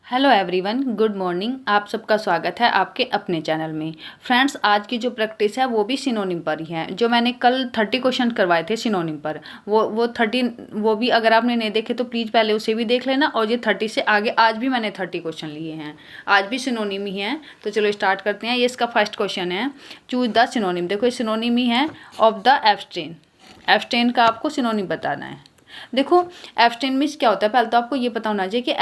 Hello everyone, good morning. आप सबका स्वागत है आपके अपने चैनल में। फ्रेंड्स, आज की जो प्रैक्टिस है वो भी सिनोनिम पर ही है। जो मैंने कल 30 क्वेश्चन करवाए थे सिनोनिम पर, वो 30 वो भी अगर आपने नहीं देखे तो प्लीज़ पहले उसे भी देख लेना। और ये 30 से आगे आज भी मैंने 30 क्वेश्चन लिए हैं, आज भी सिनोनिम ही हैं। तो चलो स्टार्ट करते हैं। ये इसका फर्स्ट क्वेश्चन है, चूज द सिनोनिम। देखो ये सिनोनिम ही है ऑफ द एब्सटेन। एब्सटेन का आपको सिनोनिम बताना है। देखो एब्सटेन मीन्स क्या होता है, पहले तो आपको ये पता होना चाहिए कि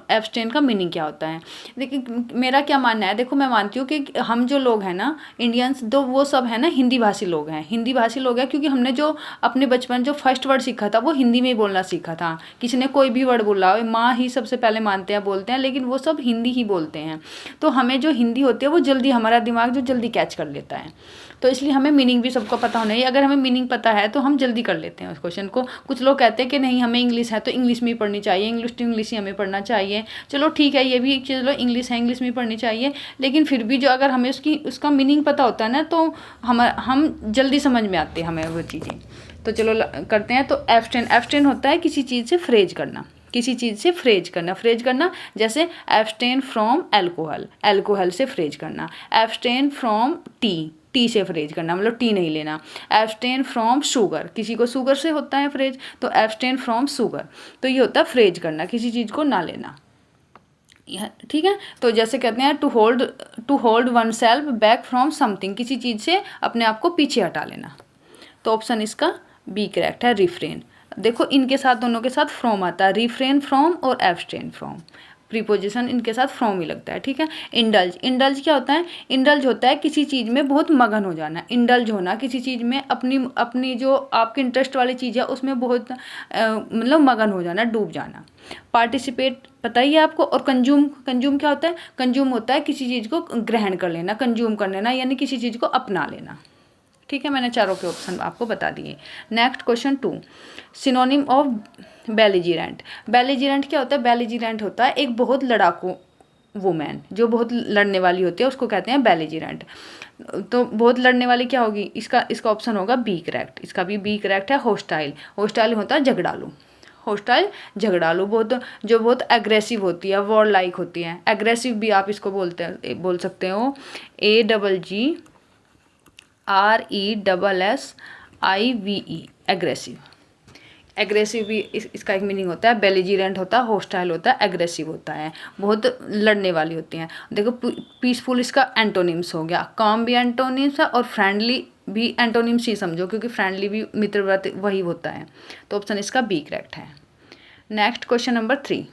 एब्सटेन का मीनिंग क्या होता है। देखिए मेरा क्या मानना है, देखो मैं मानती हूँ कि हम जो लोग हैं ना इंडियंस, तो वो सब है ना हिंदी भाषी लोग हैं। हिंदी भाषी लोग हैं क्योंकि हमने जो अपने बचपन जो फर्स्ट वर्ड सीखा था वो हिंदी में ही बोलना सीखा था। किसी ने कोई भी वर्ड बोला हो, माँ ही सबसे पहले मानते हैं बोलते हैं, लेकिन वो सब हिंदी ही बोलते हैं। तो हमें जो हिंदी होती है वो जल्दी, हमारा दिमाग जो जल्दी कैच कर लेता है। तो इसलिए हमें मीनिंग भी सबको पता होना चाहिए। अगर हमें मीनिंग पता है तो हम जल्दी कर लेते हैं उस क्वेश्चन को। कुछ लोग कहते हैं कि नहीं हमें इंग्लिश है तो इंग्लिश में ही पढ़नी चाहिए, इंग्लिश टू इंग्लिश ही हमें पढ़ना चाहिए। चलो ठीक है, ये भी एक चलो इंग्लिश है, इंग्लिश में ही पढ़नी चाहिए। लेकिन फिर भी जो अगर हमें उसका मीनिंग पता होता है ना, तो हम जल्दी समझ में आते हैं हमें वो चीज़ें। तो चलो करते हैं। तो एब्सटेन, एब्सटेन होता है किसी चीज़ से फ्रेज करना, किसी चीज़ से फ्रेज करना। फ्रेज करना जैसे एब्सटेन फ्रॉम एल्कोहल, एल्कोहल से फ्रेज करना। एब्सटेन फ्रॉम टी, टी से फ्रेज करना, मतलब टी नहीं लेना। एब्सटेन फ्रॉम शुगर, किसी को शुगर से होता है फ्रेज, तो एब्सटेन फ्रॉम शुगर। तो ये होता है फ्रेज करना, किसी चीज़ को ना लेना। ठीक है। तो जैसे कहते हैं to hold oneself back from something, किसी चीज़ से अपने आप को पीछे हटा लेना। तो ऑप्शन इसका बी करेक्ट है, रिफ्रेन। देखो इनके साथ, दोनों के साथ फ्रॉम आता है, रिफ्रेन फ्रॉम और एब्सटेन फ्रॉम। प्रीपोजिशन इनके साथ फ्रॉम ही लगता है। ठीक है। इंडल्ज, इंडल्ज क्या होता है? इंडल्ज होता है किसी चीज़ में बहुत मगन हो जाना। इंडल्ज होना किसी चीज़ में, अपनी जो आपके इंटरेस्ट वाली चीज़ है उसमें बहुत मतलब मगन हो जाना, डूब जाना। पार्टिसिपेट पता ही है आपको। और कंज्यूम, कंज्यूम क्या होता है? कंज्यूम होता है किसी चीज़ को ग्रहण कर लेना, कंज्यूम कर लेना, यानी किसी चीज़ को अपना लेना। ठीक है, मैंने चारों के ऑप्शन आपको बता दिए। Next question 2, synonym of belligerent. Belligerent क्या होता है? बेलिजिरेंट होता है एक बहुत लड़ाकू वुमेन, जो बहुत लड़ने वाली होती है, उसको कहते हैं बेलिजिरेंट। तो बहुत लड़ने वाली क्या होगी? इसका ऑप्शन होगा बी करेक्ट। इसका भी बी करेक्ट है। होस्टाइल, होस्टाइल होता है झगड़ालू। होस्टाइल झगड़ालू, बहुत एग्रेसिव होती है, वॉर लाइक होती है। एग्रेसिव भी आप इसको बोल सकते हो, AGGRESSIVE, एग्रेसिव। एग्रेसिव भी इसका एक मीनिंग होता है। बेलिजिरेंट होता है, होस्टाइल होता है, एग्रेसिव होता है, बहुत लड़ने वाली होती हैं। देखो पीसफुल इसका एंटोनिम्स हो गया, काम भी एंटोनिम्स है और फ्रेंडली भी एंटोनिम्स ही समझो, क्योंकि फ्रेंडली भी मित्रवत वही होता है। तो ऑप्शन इसका बी करेक्ट है। Next question number 3,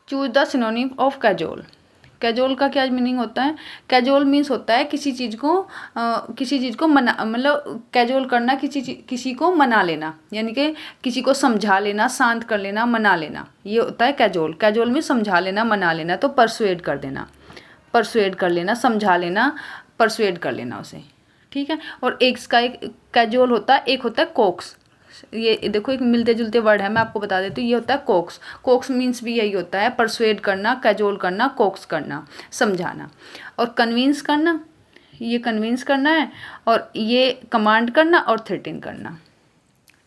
choose the synonym of casual. Casual का क्या मीनिंग होता है? कैजुअल मीन्स होता है किसी चीज़ को मना, मतलब कैजुअल करना, किसी को मना लेना, यानी कि किसी को समझा लेना, शांत कर लेना, मना लेना, ये होता है कैजुअल। कैजुअल में समझा लेना, मना लेना। तो परसुएड कर देना, परसुएड कर लेना, समझा लेना, परसुएड कर लेना उसे। ठीक है। और एक कैजुअल होता है, एक होता है कोक्स। ये देखो एक मिलते जुलते वर्ड है, मैं आपको बता देती हूँ। ये होता है कोक्स। कोक्स मीन्स भी यही होता है, परसुएड करना, कैजुअल करना, कोक्स करना, समझाना। और कन्विंस करना, ये कन्विंस करना है। और ये कमांड करना और थ्रेटन करना।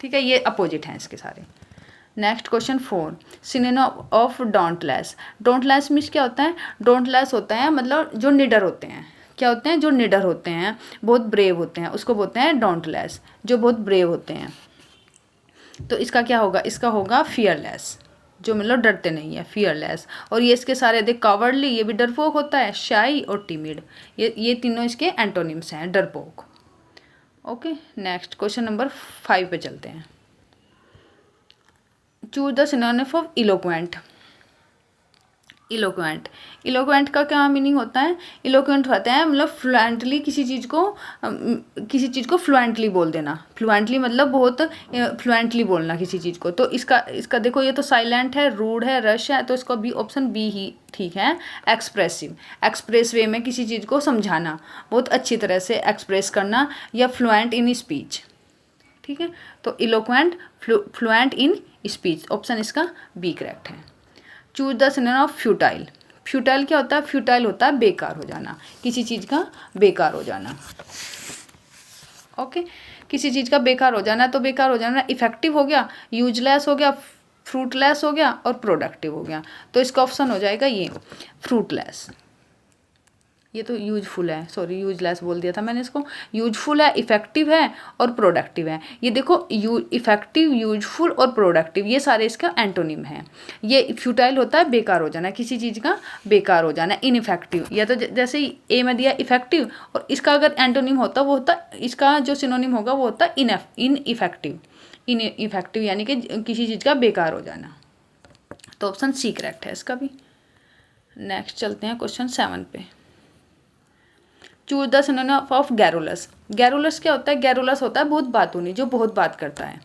ठीक है, ये अपोजिट हैं इसके सारे। Next question 4, synonym of डोंटलेस। डोंटलेस means क्या होता है? डोंटलेस होता है मतलब जो निडर होते हैं। क्या होते हैं? जो निडर होते हैं, बहुत ब्रेव होते हैं, उसको बोलते हैं डोंटलेस, जो बहुत ब्रेव होते हैं। तो इसका क्या होगा? इसका होगा फियरलेस, जो मतलब डरते नहीं है, फियरलेस। और ये इसके सारे देख, कावर्डली, ये भी डरपोक होता है, शाई और टिमिड, ये तीनों इसके एंटोनिम्स हैं, डरपोक। ओके, नेक्स्ट क्वेश्चन नंबर 5 पे चलते हैं। Choose the synonym of eloquent. Eloquent, eloquent का क्या मीनिंग होता है? इलोक्वेंट होता है मतलब फ्लुएंटली किसी चीज़ को फ्लुएंटली बोल देना। फ्लुएंटली मतलब बहुत फ्लुएंटली बोलना किसी चीज़ को। तो इसका देखो, ये तो साइलेंट है, रूड है, रश है, तो इसका भी ऑप्शन बी ही ठीक है। एक्सप्रेसिव, एक्सप्रेस वे में किसी चीज़ को समझाना, बहुत अच्छी तरह से एक्सप्रेस करना, या फ्लुएंट इन स्पीच। ठीक है। तो eloquent, fluent in speech, option इसका बी करेक्ट है। Choose the synonym of futile. Futile क्या होता है? फ्यूटाइल होता है बेकार हो जाना, किसी चीज़ का बेकार हो जाना। ओके, किसी चीज़ का बेकार हो जाना, तो बेकार हो जाना इफेक्टिव हो गया, यूजलेस हो गया, फ्रूटलेस हो गया और प्रोडक्टिव हो गया। तो इसका ऑप्शन हो जाएगा ये फ्रूटलेस। ये तो यूजफुल है, सॉरी यूजलेस बोल दिया था मैंने इसको। यूजफुल है, इफेक्टिव है और प्रोडक्टिव है। ये देखो इफेक्टिव, यूजफुल और प्रोडक्टिव ये सारे इसका एंटोनिम है। ये फ्यूटाइल होता है बेकार हो जाना, किसी चीज़ का बेकार हो जाना, इनइफेक्टिव। या तो जैसे ए में दिया इफेक्टिव, और इसका अगर एंटोनिम होता वो होता, इसका जो सिनोनिम होगा वो होता इनइफेक्टिव। इनइफेक्टिव यानी कि किसी चीज़ का बेकार हो जाना। तो ऑप्शन सी करेक्ट है इसका भी। नेक्स्ट चलते हैं क्वेश्चन 7 पे। Choose the synonym of garrulous. Garrulous क्या होता है? गैरुलस होता है बहुत बातूनी, जो बहुत बात करता है,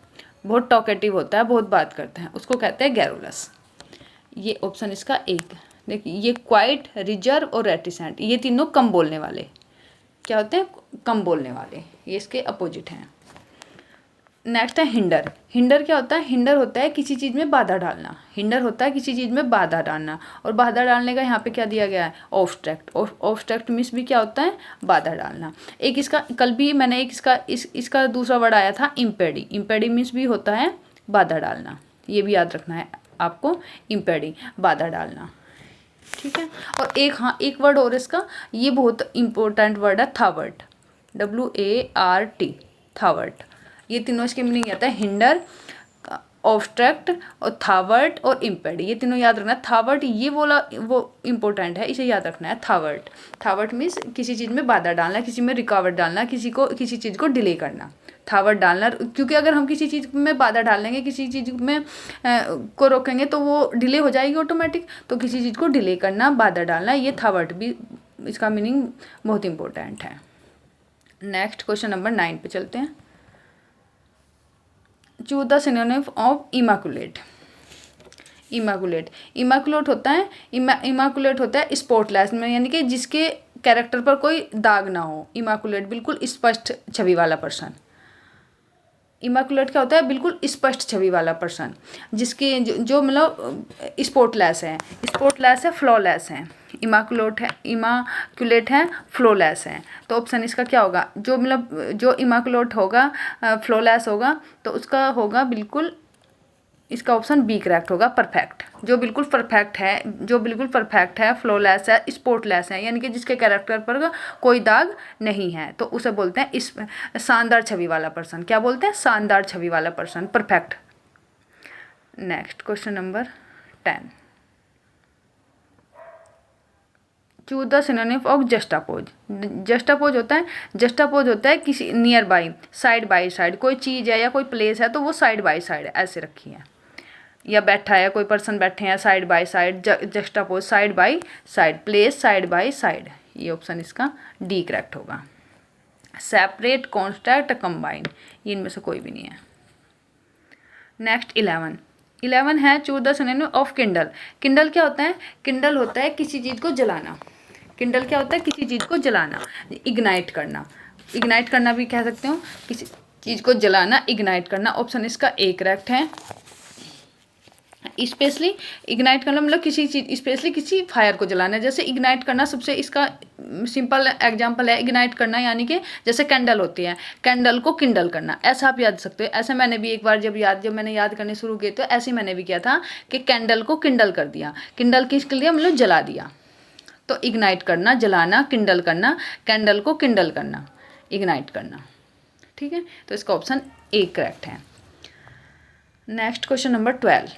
बहुत टॉकेटिव होता है, बहुत बात करता है, उसको कहते हैं गैरुलस। ये ऑप्शन इसका एक। देखिए ये क्वाइट, रिजर्व और रेटिसेंट, ये तीनों कम बोलने वाले क्या होते हैं? कम बोलने वाले, ये इसके अपोजिट हैं। नेक्स्ट है हिंडर। हिंडर क्या होता है? हिंडर होता है किसी चीज़ में बाधा डालना। हिंडर होता है किसी चीज़ में बाधा डालना, और बाधा डालने का यहाँ पे क्या दिया गया है? ऑब्स्ट्रक्ट। ऑब्स्ट्रक्ट मीन्स भी क्या होता है? बाधा डालना। एक इसका कल भी मैंने एक इसका दूसरा वर्ड आया था इम्पेडी। इम्पेडी मीन्स भी होता है बाधा डालना, ये भी याद रखना है आपको, इम्पेडी बाधा डालना, ठीक है। और एक वर्ड और इसका, ये बहुत इंपॉर्टेंट वर्ड है, थावर्ट, WART, थावर्ट। ये तीनों इसके मीनिंग आता है हिंडर, ऑब्स्ट्रक्ट और थावर्ट और इम्पेड। ये तीनों याद रखना है। थावर्ट ये वो इम्पोर्टेंट है, इसे याद रखना है। थावर्ट, थावर्ट मीन्स किसी चीज़ में बाधा डालना, किसी में रुकावट डालना, किसी चीज़ को डिले करना, थावर्ट डालना। क्योंकि अगर हम किसी चीज़ में बाधा डालेंगे, किसी चीज़ में को रोकेंगे तो वो डिले हो जाएगी ऑटोमेटिक। तो किसी चीज़ को डिले करना, बाधा डालना, ये थावर्ट भी इसका मीनिंग बहुत इंपॉर्टेंट है। नेक्स्ट क्वेश्चन नंबर 9 पे चलते हैं। Choose the synonym of immaculate. Immaculate होता है, इमाकुलेट होता है स्पॉटलेस में, यानी कि जिसके कैरेक्टर पर कोई दाग ना हो। इमाकुलेट बिल्कुल स्पष्ट छवि वाला पर्सन। इमाकुलेट क्या होता है? बिल्कुल स्पष्ट छवि वाला पर्सन, जिसके जो मतलब स्पॉटलेस है, फ्लॉलेस है। इमाकुलेट है, फ्लॉलेस है। तो ऑप्शन इसका क्या होगा? जो इमाकुलेट होगा, फ्लॉलेस होगा, तो उसका होगा बिल्कुल, इसका ऑप्शन बी करेक्ट होगा, परफेक्ट। जो बिल्कुल परफेक्ट है, फ्लॉलेस है, स्पॉटलेस है, यानी कि जिसके कैरेक्टर पर कोई दाग नहीं है, तो उसे बोलते हैं इस शानदार छवि वाला पर्सन। क्या बोलते हैं? शानदार छवि वाला person, perfect. Next question number 10। Choose the synonym of juxtapose. Juxtapose होता है किसी near by, side by side, कोई चीज़ है या कोई प्लेस है तो वो साइड बाई साइड ऐसे रखी है, या बैठा है, कोई पर्सन बैठे हैं side by side, juxtapose side by side, place side by side. ये ऑप्शन इसका डी करेक्ट होगा। सेपरेट, कॉन्ट्रैक्ट, कंबाइन, ये इनमें से कोई भी नहीं है। नेक्स्ट 11 है choose the synonym of Kindle. Kindle क्या होता है? किंडल होता है किसी चीज़ को जलाना। किंडल क्या होता है? किसी चीज़ को जलाना, इग्नाइट करना। इग्नाइट करना भी कह सकते हो, किसी चीज़ को जलाना, इग्नाइट करना। ऑप्शन इसका ए करेक्ट है। स्पेशली इग्नाइट करना मतलब किसी चीज़, स्पेशली किसी फायर को जलाना। जैसे इग्नाइट करना सबसे इसका सिंपल एग्जांपल है, इग्नाइट करना यानी कि जैसे कैंडल होती है, कैंडल को किंडल करना, ऐसा आप याद सकते हो। ऐसे मैंने भी एक बार जब मैंने याद करने शुरू किए तो ऐसे मैंने भी किया था कि कैंडल को किंडल कर दिया। किंडल किसके लिए? मतलब जला दिया। तो इग्नाइट करना, जलाना, किंडल करना, कैंडल को किंडल करना, इग्नाइट करना, ठीक है। तो इसका ऑप्शन ए करेक्ट है। Next question number 12।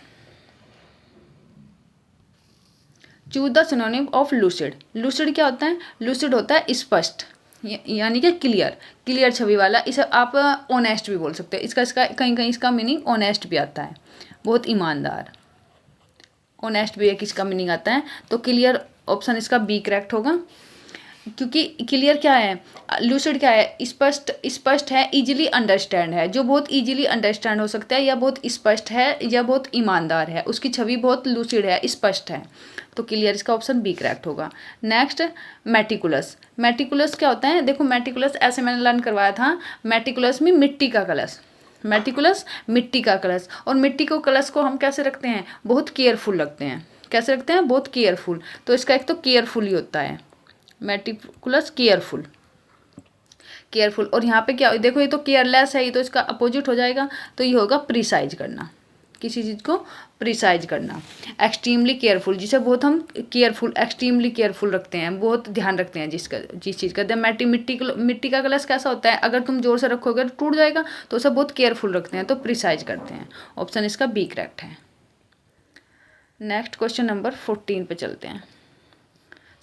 Choose the synonym of lucid. Lucid क्या होता है? लूसिड होता है स्पष्ट, यानी कि क्लियर छवि वाला। इसे आप ऑनेस्ट भी बोल सकते हैं। इसका कहीं कहीं इसका मीनिंग ऑनेस्ट भी आता है, बहुत ईमानदार। ऑनेस्ट भी एक इसका मीनिंग आता है। तो क्लियर ऑप्शन इसका बी करेक्ट होगा, क्योंकि क्लियर क्या है? लूसिड क्या है? स्पष्ट है, इजीली अंडरस्टैंड है, जो बहुत इजीली अंडरस्टैंड हो सकता है, या बहुत स्पष्ट है, या बहुत ईमानदार है, उसकी छवि बहुत लूसिड है, स्पष्ट है। तो क्लियर इसका ऑप्शन बी करेक्ट होगा। Next meticulous. मेटिकुलस क्या होता है? देखो मेटिकुलस ऐसे मैंने लर्न करवाया था, मेटिकुलस में मिट्टी का कलश, मेटिकुलस मिट्टी का कलश। और मिट्टी को कलश को हम कैसे रखते हैं? बहुत केयरफुल रखते हैं। कैसे रखते हैं? बहुत केयरफुल। तो इसका एक तो केयरफुल ही होता है, मेटिकुलस केयरफुल। और यहाँ पे क्या देखो, ये तो केयरलेस है, ये तो इसका अपोजिट हो जाएगा। तो ये होगा प्रिसाइज करना, किसी चीज़ को प्रिसाइज करना। एक्सट्रीमली केयरफुल, जिसे बहुत हम केयरफुल, एक्सट्रीमली केयरफुल रखते हैं, बहुत ध्यान रखते हैं जिस चीज़ का। मिट्टी का गिलास कैसा होता है, अगर तुम जोर से रखोगे तो टूट जाएगा, तो उसे बहुत केयरफुल रखते हैं, तो प्रिसाइज करते हैं। ऑप्शन इसका बी करेक्ट है। नेक्स्ट क्वेश्चन नंबर 14 पे चलते हैं।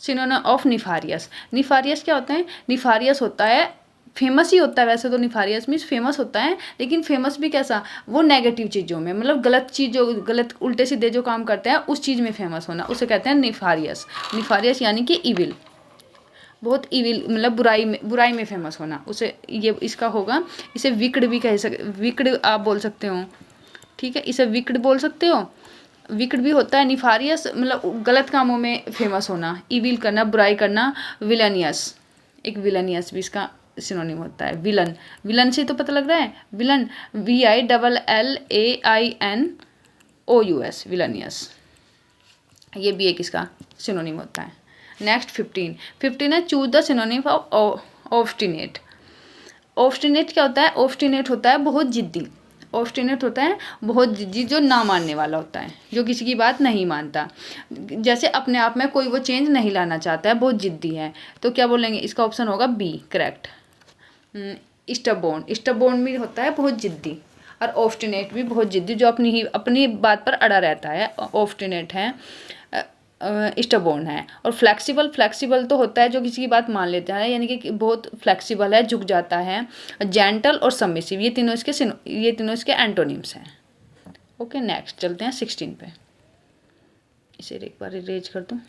Synonym of निफारियस। निफारियस क्या होता है? निफारियस होता है, फेमस ही होता है वैसे तो। निफारियस मीन्स फेमस होता है, लेकिन फेमस भी कैसा, वो नेगेटिव चीज़ों में, मतलब गलत चीज़, जो गलत उल्टे सीधे जो काम करते हैं उस चीज़ में फेमस होना, उसे कहते हैं निफारियस। निफारियस यानी कि इविल, बहुत इविल, मतलब बुराई में फेमस होना, उसे ये इसका होगा। इसे विकड भी कह सकते, विकड आप बोल सकते हो, ठीक है, इसे विकड बोल सकते हो। विकड भी होता है। निफारियस मतलब गलत कामों में फेमस होना, इविल करना, बुराई करना। विलनियस, एक विलनियस भी इसका सिनोनिम होता है। विलन, विलन से तो पता लग रहा है, विलन, VILLAINOUS, विलनियस, ये भी एक इसका सिनोनिम होता है। नेक्स्ट 15 है, choose the synonym of obstinate. Obstinate क्या होता है? ऑब्स्टिनेट होता है बहुत जिद्दी। ऑब्स्टिनेट होता है बहुत जिद्दी, जो ना मानने वाला होता है, जो किसी की बात नहीं मानता, जैसे अपने आप में कोई वो चेंज नहीं लाना चाहता है, बहुत जिद्दी है, तो क्या बोलेंगे? इसका ऑप्शन होगा बी करेक्ट। स्टबोर्न, स्टबोर्न भी होता है बहुत जिद्दी, और ऑब्स्टिनेट भी बहुत जिद्दी, जो अपनी बात पर अड़ा रहता है, ऑब्स्टिनेट है। स्टबोर्न है। और फ्लेक्सिबल, फ्लेक्सिबल तो होता है जो किसी की बात मान लेता है, यानी कि बहुत फ्लेक्सिबल है, झुक जाता है। जेंटल और सबमिसिव, ये तीनों इसके एंटोनिम्स हैं। ओके, नेक्स्ट चलते हैं 16 पे। इसे एक बार इरेज कर दूँ।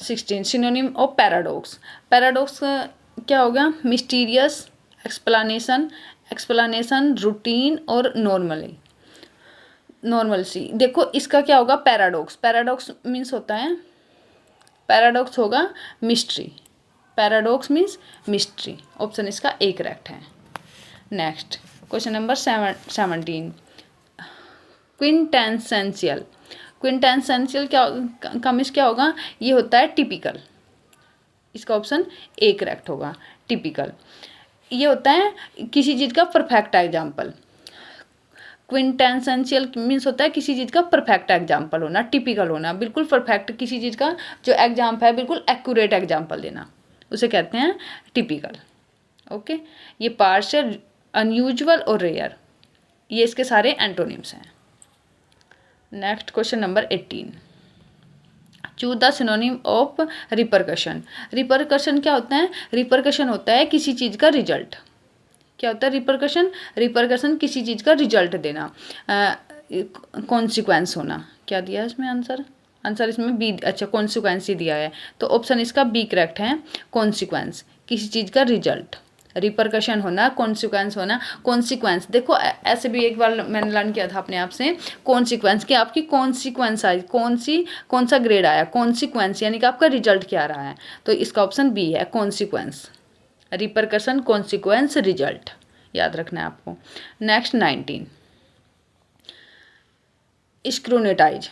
16 सिनोनिम ऑफ पैराडॉक्स। पैराडॉक्स क्या होगा? मिस्टीरियस, एक्सप्लेनेशन, रूटीन और नॉर्मल सी। देखो इसका क्या होगा? पैराडॉक्स, पैराडॉक्स मीन्स होता है, पैराडॉक्स होगा mystery, paradox means mystery. Option इसका ए करेक्ट है। Next question number 17, क्विंटेंसेंशियल। क्विंटेंसेंशियल का मीन्स क्या होगा? ये होता है टिपिकल, इसका ऑप्शन ए करेक्ट होगा। टिपिकल ये होता है किसी चीज़ का परफेक्ट एग्जाम्पल। क्विंटेंसेंशियल मीन्स होता है किसी चीज़ का परफेक्ट एग्जाम्पल होना, टिपिकल होना, बिल्कुल परफेक्ट, किसी चीज़ का जो एग्जाम्पल है बिल्कुल एक्यूरेट एग्जाम्पल देना, उसे कहते हैं टिपिकल। ओके, ये पार्शियल, अनयूजुअल और रेयर, ये इसके सारे एंटोनिम्स हैं। Next question number 18, choose the synonym of repercussion. Repercussion क्या होता है? रिपरकशन होता है किसी चीज़ का रिजल्ट। क्या होता है रिपरकशन? रिपरकशन किसी चीज़ का रिजल्ट देना, कॉन्सिक्वेंस होना। क्या दिया है इसमें आंसर? आंसर इसमें बी, अच्छा कॉन्सिक्वेंस ही दिया है, तो ऑप्शन इसका बी करेक्ट है। कॉन्सिक्वेंस किसी चीज़ का रिजल्ट, रिपरकशन होना, कॉन्सिक्वेंस होना। कॉन्सिक्वेंस देखो ऐसे भी एक बार मैंने लर्न किया था अपने आप से, कॉन्सिक्वेंस कि आपकी कॉन्सिक्वेंस आई, कौन सा ग्रेड आया, कॉन्सिक्वेंस यानी कि आपका रिजल्ट क्या रहा है, तो इसका ऑप्शन बी है कॉन्सिक्वेंस। रिपरकशन, कॉन्सिक्वेंस, रिजल्ट, याद रखना है आपको। नेक्स्ट 19, स्क्रूनिटाइज।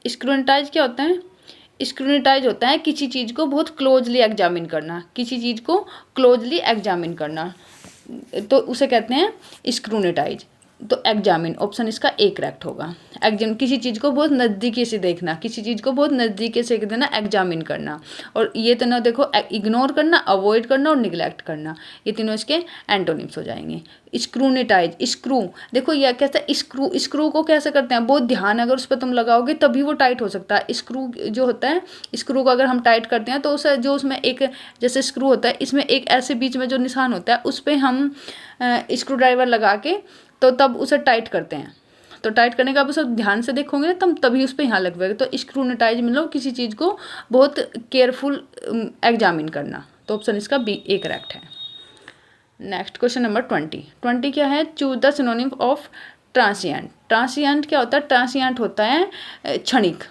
स्क्रूनिटाइज क्या होता है? स्क्रूनिटाइज होता है किसी चीज़ को बहुत क्लोजली एग्जामिन करना, किसी चीज़ को क्लोजली एग्जामिन करना, तो उसे कहते हैं स्क्रूनिटाइज। तो एग्जामिन, ऑप्शन इसका ए करेक्ट होगा। एग्जाम किसी चीज़ को बहुत नज़दीकी से देखना, किसी चीज़ को बहुत नज़दीकी से देना, एग्जामिन करना। और ये तो ना देखो, इग्नोर करना, अवॉइड करना और निगलेक्ट करना, ये तीनों इसके एंटोनिम्स हो जाएंगे। स्क्रूनिटाइज, स्क्रू देखो यह कैसा, स्क्रू को कैसे करते हैं? बहुत ध्यान अगर उस पर तुम लगाओगे तभी वो टाइट हो सकता है। स्क्रू जो होता है, स्क्रू को अगर हम टाइट करते हैं तो उसे जो उसमें एक जैसे स्क्रू होता है, इसमें एक ऐसे बीच में जो निशान होता है उस पर हम स्क्रू ड्राइवर लगा के तो तब उसे टाइट करते हैं। तो टाइट करने का आप उसे ध्यान से देखोगे तब तभी उस पर यहाँ लगवाएगा। तो स्क्रूनिटाइज मतलब किसी चीज़ को बहुत केयरफुल एग्जामिन करना, तो ऑप्शन इसका बी ए करेक्ट है। नेक्स्ट क्वेश्चन नंबर 20 क्या है? Choose the synonym of transient. Transient क्या होता है? ट्रांसिएंट होता है क्षणिक।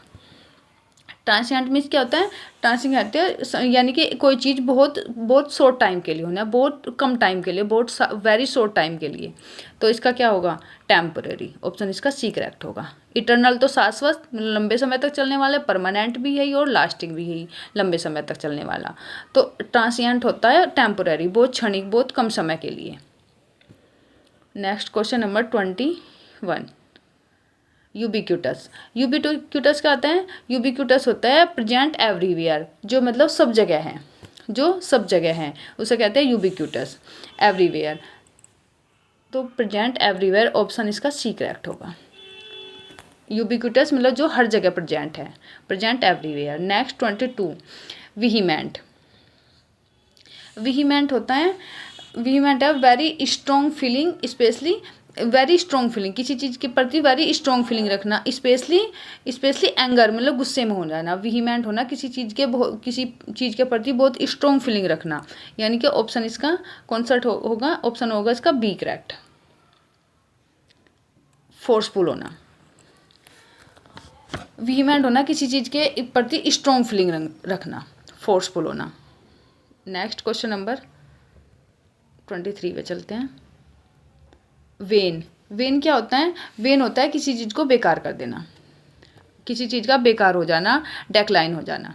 ट्रांसिएंट मीन्स क्या होता है? ट्रांसिएंट यानी कि कोई चीज़ बहुत शॉर्ट टाइम के लिए होना, बहुत कम टाइम के लिए, बहुत वेरी शॉर्ट टाइम के लिए, तो इसका क्या होगा? टेम्परेरी। ऑप्शन इसका सी करेक्ट होगा। इटरनल तो शाश्वत, लंबे समय तक चलने वाले, परमानेंट भी है और लास्टिंग भी है, लंबे समय तक चलने वाला। तो ट्रांसिएंट होता है टेम्परेरी, बहुत क्षणिक, बहुत कम समय के लिए। Next question number 21 1 ubiquitous. Ubiquitous क्या होता है? यूबिक्यूटस होता है प्रेजेंट एवरीवेयर, जो मतलब सब जगह है, जो सब जगह है उसे कहते हैं यूबिक्यूटस, एवरीवेयर। तो प्रेजेंट एवरीवेयर ऑप्शन इसका सी करेक्ट होगा। यूबिक्यूटस मतलब जो हर जगह प्रेजेंट है, प्रेजेंट एवरीवेयर। नेक्स्ट 22 विहीमेंट। विहीमेंट होता है, विहीमेंट है very strong feeling, specially very strong feeling, किसी चीज़ के प्रति वेरी स्ट्रॉन्ग फीलिंग रखना, स्पेशली एंगर मतलब गुस्से में हो जाना। विहीमेंट होना किसी चीज़ के प्रति बहुत स्ट्रॉन्ग फीलिंग रखना, यानी कि ऑप्शन इसका कौन सा होगा? ऑप्शन होगा इसका बी करेक्ट, फोर्सफुल होना। विहीमेंट होना किसी चीज़ के प्रति स्ट्रॉन्ग फीलिंग रखना, फोर्सफुल होना। नेक्स्ट क्वेश्चन नंबर 23 पे चलते हैं। वेन। वेन क्या होता है? वेन होता है किसी चीज़ को बेकार कर देना, किसी चीज़ का बेकार हो जाना, डेक्लाइन हो जाना,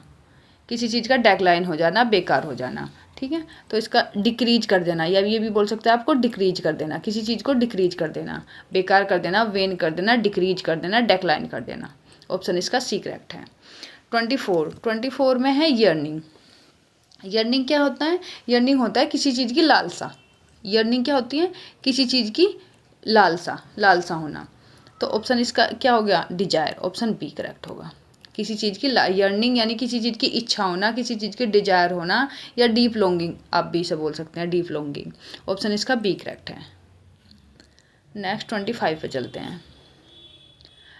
किसी चीज़ का डेक्लाइन हो जाना, बेकार हो जाना। ठीक है, तो इसका डिक्रीज कर देना, या ये भी बोल सकते हैं आपको डिक्रीज कर देना, किसी चीज़ को डिक्रीज कर देना, बेकार कर देना, वेन कर देना, डिक्रीज कर देना, डेक्लाइन कर देना। ऑप्शन इसका सी करेक्ट है। 24 में है यर्निंग। यर्निंग क्या होता है? यर्निंग होता है किसी चीज़ की लालसा। यर्निंग क्या होती है? किसी चीज़ की लालसा होना। तो ऑप्शन इसका क्या हो गया? डिजायर, ऑप्शन बी करेक्ट होगा। किसी चीज़ की यर्निंग यानी किसी चीज़ की इच्छा होना, किसी चीज़ की डिजायर होना, या डीप लॉन्गिंग आप भी इसे बोल सकते हैं, डीप लॉन्गिंग। ऑप्शन इसका बी करेक्ट है। नेक्स्ट 25 पे चलते हैं।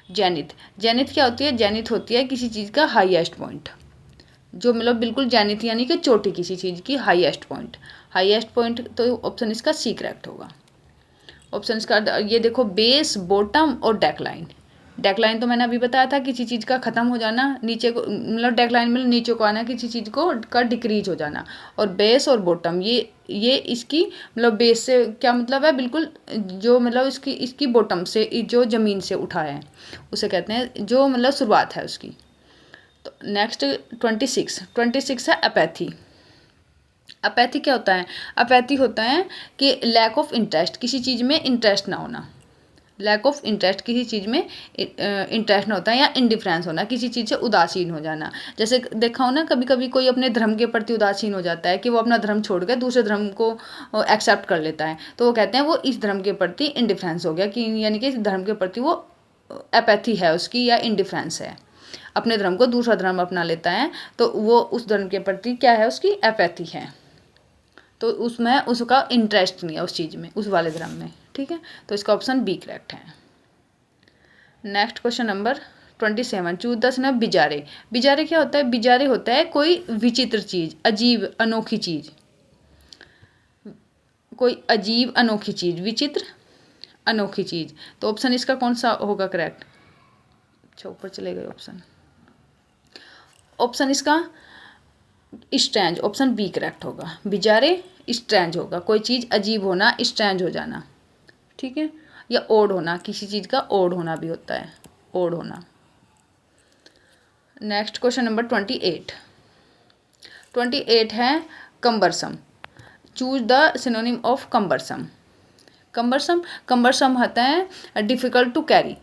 जेनिथ। जेनिथ क्या होती है? जेनिथ होती है किसी चीज़ का हाईएस्ट पॉइंट, जो मतलब बिल्कुल जेनिथ यानी कि चोटी, किसी चीज़ की हाईएस्ट पॉइंट, हाईएस्ट पॉइंट। तो ऑप्शन इसका सी करेक्ट होगा। ऑप्शन इसका ये देखो, बेस, बॉटम और डेकलाइन। डेकलाइन तो मैंने अभी बताया था, किसी चीज़ का ख़त्म हो जाना, नीचे को मतलब डेकलाइन में नीचे को आना, किसी चीज़ को का डिक्रीज हो जाना। और बेस और बॉटम ये इसकी मतलब बेस से क्या मतलब है? बिल्कुल जो मतलब इसकी बॉटम से, जो ज़मीन से उठा है उसे कहते हैं, जो मतलब शुरुआत है उसकी। तो नेक्स्ट 26 है अपैथी। अपैथी क्या होता है? अपैथी होता है कि लैक ऑफ इंटरेस्ट, किसी चीज़ में इंटरेस्ट ना होना, लैक ऑफ इंटरेस्ट, किसी चीज़ में इंटरेस्ट ना होता है, या इंडिफरेंस होना, किसी चीज़ से उदासीन हो जाना। जैसे देखा हो ना, कभी कभी कोई अपने धर्म के प्रति उदासीन हो जाता है, कि वो अपना धर्म छोड़ कर दूसरे धर्म को एक्सेप्ट कर लेता है, तो वो कहते हैं वो इस धर्म के प्रति इंडिफरेंस हो गया, कि यानी कि इस धर्म के प्रति वो अपैथी है उसकी, या इंडिफरेंस है, अपने धर्म को दूसरा धर्म अपना लेता है, तो वो उस धर्म के प्रति क्या है? उसकी अपैथी है, तो उसमें उसका इंटरेस्ट नहीं है उस चीज़ में, उस वाले धर्म में। ठीक है, तो इसका ऑप्शन बी करेक्ट है। नेक्स्ट क्वेश्चन नंबर 27 14 है बिजारे। बिजारे क्या होता है? बिजारे होता है कोई विचित्र चीज़, अजीब अनोखी चीज़, कोई अजीब अनोखी चीज़, विचित्र अनोखी चीज़। तो ऑप्शन इसका कौन सा होगा करेक्ट? अच्छा, ऊपर चले गए ऑप्शन। ऑप्शन इसका स्ट्रेंज, ऑप्शन बी करेक्ट होगा। बिजारे स्ट्रेंज होगा, कोई चीज़ अजीब होना, स्ट्रेंज हो जाना। ठीक है, या ओड होना, किसी चीज़ का ओड होना भी होता है, ओड होना। नेक्स्ट क्वेश्चन नंबर 28 है cumbersome. Choose the synonym of cumbersome. Cumbersome होता है डिफ़िकल्ट टू कैरी।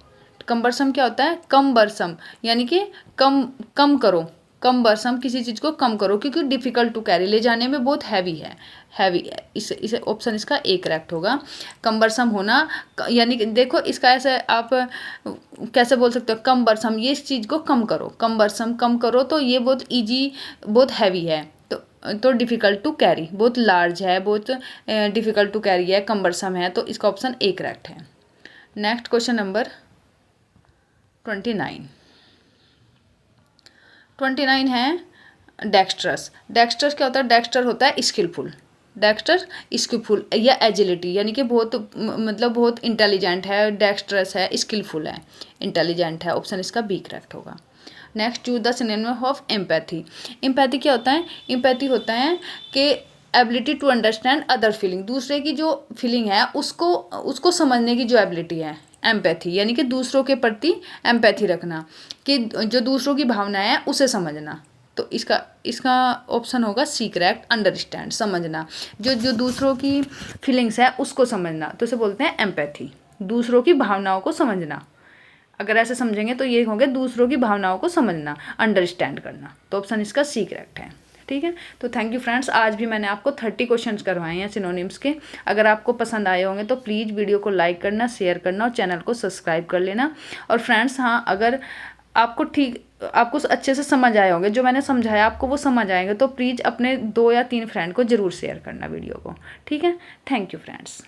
कम्बरसम क्या होता है? कम्बरसम यानी कि कम करो, कम्बरसम किसी चीज़ को कम करो, क्योंकि डिफ़िकल्ट टू कैरी, ले जाने में बहुत हैवी है, इसे ऑप्शन इसका ए करेक्ट होगा। कम्बरसम होना यानी कि देखो, इसका ऐसे आप कैसे बोल सकते हो? कम्बरसम, ये इस चीज़ को कम करो, कम्बरसम कम करो, तो ये बहुत ईजी, बहुत हैवी है, तो डिफ़िकल्ट टू कैरी, बहुत लार्ज है, बहुत डिफ़िकल्ट टू कैरी है, कम्बरसम है, तो इसका ऑप्शन ए करेक्ट है। नेक्स्ट क्वेश्चन नंबर 29 है डेक्स्ट्रस। डेक्स्ट्रस क्या होता है? डेक्स्टर होता है स्किलफुल, डेक्स्टर स्किलफुल या एजिलिटी, यानी कि बहुत मतलब बहुत इंटेलिजेंट है, डेक्स्ट्रस है, स्किलफुल है, इंटेलिजेंट है। ऑप्शन इसका बी करेक्ट होगा। Next choose the synonym of empathy. Empathy क्या होता है? एम्पैथी होता है कि ability to understand other feeling, दूसरे की जो फीलिंग है उसको समझने की जो एबिलिटी है, एम्पैथी यानी कि दूसरों के प्रति एम्पैथी रखना, कि जो दूसरों की भावना है उसे समझना। तो इसका ऑप्शन होगा सी करेक्ट, अंडरस्टैंड, समझना, जो दूसरों की फीलिंग्स है उसको समझना, तो इसे बोलते हैं एम्पैथी। दूसरों की भावनाओं को समझना। अगर ऐसे समझेंगे तो ये हो गया दूसरों की भावनाओं को समझना, अंडरस्टैंड करना। तो ऑप्शन इसका सी करेक्ट है। ठीक है, तो थैंक यू फ्रेंड्स, आज भी मैंने आपको 30 क्वेश्चंस करवाए हैं सिनोनिम्स के। अगर आपको पसंद आए होंगे तो प्लीज़ वीडियो को लाइक करना, शेयर करना और चैनल को सब्सक्राइब कर लेना। और फ्रेंड्स हाँ, अगर आपको अच्छे से समझ आए होंगे, जो मैंने समझाया आपको वो समझ आएंगे, तो प्लीज़ अपने 2 या 3 फ्रेंड को ज़रूर शेयर करना वीडियो को। ठीक है, थैंक यू फ्रेंड्स।